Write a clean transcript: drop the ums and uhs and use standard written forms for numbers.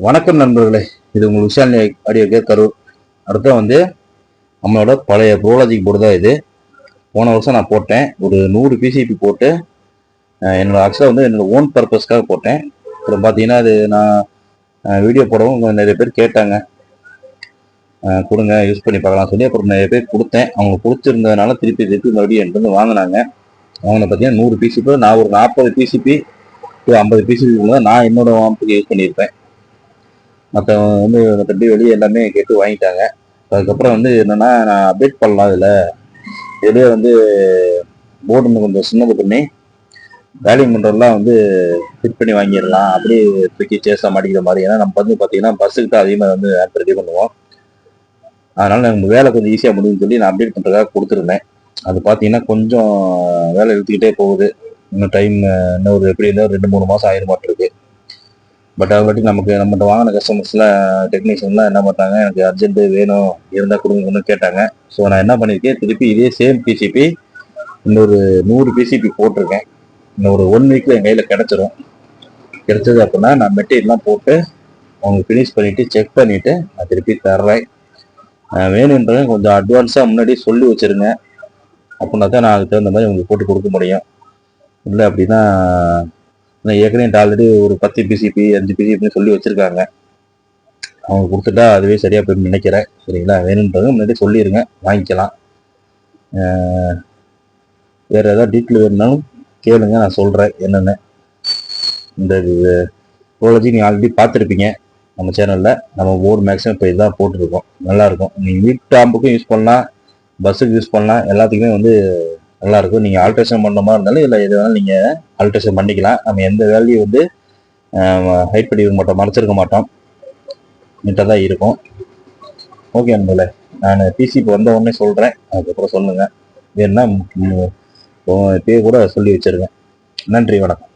வணக்கம் நண்பர்களே, இது உங்கள் விஷால் ஆடியோ கேர் கரூர். அடுத்த வந்து நம்மளோட பழைய ப்ரோலாஜிக் போர்டு தான் இது. போன வருஷம் நான் போட்டேன், ஒரு 100 பிசிபி போட்டு என்னோட ஆக்சுவலாக வந்து என்னோட ஓன் பர்பஸ்க்காக போட்டேன். அப்புறம் பார்த்தீங்கன்னா அது நான் வீடியோ போடவும் நிறைய பேர் கேட்டாங்க, கொடுங்க யூஸ் பண்ணி பார்க்கலாம் சொல்லி. அப்புறம் நிறைய பேர் கொடுத்தேன், அவங்க பிடிச்சிருந்ததுனால திருப்பி மறுபடியும் என்கிட்ட வந்து வாங்கினாங்க. வாங்கின பார்த்தீங்கன்னா 100 பிசிபி, நான் ஒரு 40 பிசிபி டு 50 பிசிபி தான் நான் என்னோட வாம்புக்கு யூஸ் பண்ணியிருப்பேன். மற்றவங்க வந்து மற்றபடி வெளியே எல்லாமே கேட்டு வாங்கிட்டாங்க. அதுக்கப்புறம் வந்து என்னன்னா, நான் அப்டேட் பண்ணலாம் இதுலேயே வந்து போர்டு இன்னும் கொஞ்சம் சின்னது பண்ணி வேலிங் பண்ணுறதுலாம் வந்து ஃபிட் பண்ணி வாங்கிடலாம், அப்படியே தூக்கி சேஸாக மாட்டிக்கிற மாதிரி. ஏன்னா நம்ம வந்து பார்த்தீங்கன்னா பஸ்ஸுக்கு தான் அதிகமாக வந்து ஆப் ரெடி பண்ணுவோம். அதனால நம்ம வேலை கொஞ்சம் ஈஸியாக முடியும்னு சொல்லி நான் அப்டேட் பண்ணுறதுக்காக கொடுத்துருந்தேன். அது பார்த்தீங்கன்னா கொஞ்சம் வேலை இழுத்துக்கிட்டே போகுது. இன்னும் டைம் இன்னும் ஒரு எப்படி இருந்தால் 2-3 மாதம் ஆயிரமாட்டிருக்கு. பட் அதை பற்றி நம்மகிட்ட வாங்கின கஸ்டமர்ஸ்லாம் டெக்னீஷியன்லாம் என்ன பண்ணாங்க, எனக்கு அர்ஜென்ட்டு வேணும் இருந்தால் கொடுங்கன்னு கேட்டாங்க. ஸோ நான் என்ன பண்ணியிருக்கேன், திருப்பி இதே சேம் பிசிபி இன்னொரு 100 பிசிபி போட்டிருக்கேன். இன்னும் ஒரு 1 வீக்கில் என் கையில் கிடைச்சது அப்படின்னா நான் மெட்டீரியல்லாம் போட்டு அவங்க ஃபினிஷ் பண்ணிவிட்டு செக் பண்ணிவிட்டு நான் திருப்பி தர்றேன். வேணுன்றதை கொஞ்சம் அட்வான்ஸாக முன்னாடியே சொல்லி வச்சுருங்க, அப்படின்னா தான் நான் அதுக்கு தகுந்த மாதிரி உங்களுக்கு போட்டு கொடுக்க முடியும். இல்லை அப்படின்னா ஏற்கனவே ஆல்ரெடி ஒரு 10 பிசிபி 5 பிசிபின்னு சொல்லி வச்சுருக்காங்க, அவங்க கொடுத்துட்டா அதுவே சரியாக போய் நினைக்கிறேன். சரிங்களா, வேணுன்றது முன்னாடி சொல்லிடுங்க, வாங்கிக்கலாம். வேறு ஏதாவது டீட்டெயில் வேணுனாலும் கேளுங்க, நான் சொல்கிறேன் என்னென்னு. இந்த ப்ரோலாஜி நீங்கள் ஆல்ரெடி பார்த்துருப்பீங்க நம்ம சேனலில். நம்ம போர்டு மேக்ஸிமம் இப்போ இதுதான் போட்டுருக்கோம், நல்லாயிருக்கும். நீங்கள் வீட்டு ஆம்புக்கும் யூஸ் பண்ணலாம், பஸ்ஸுக்கு யூஸ் பண்ணலாம், எல்லாத்துக்குமே வந்து நல்லாயிருக்கும். நீங்கள் ஆல்ட்ரேஷன் பண்ண மாதிரி இருந்தாலும் இல்லை எது வேணாலும் நீங்கள் ஆல்ட்ரேஷன் பண்ணிக்கலாம். நம்ம எந்த வேல்யூ வந்து ஹைட் பண்ணி மாட்டோம், மறைச்சிருக்க மாட்டோம், நீட்டாக தான் இருக்கும். ஓகே நண்பர்களே, நான் பிசிக்கு வந்த உடனே சொல்கிறேன், அதுக்கப்புறம் சொல்லுங்கள். வேணுன்னா இப்பயே கூட சொல்லி வச்சுருங்க. நன்றி, வணக்கம்.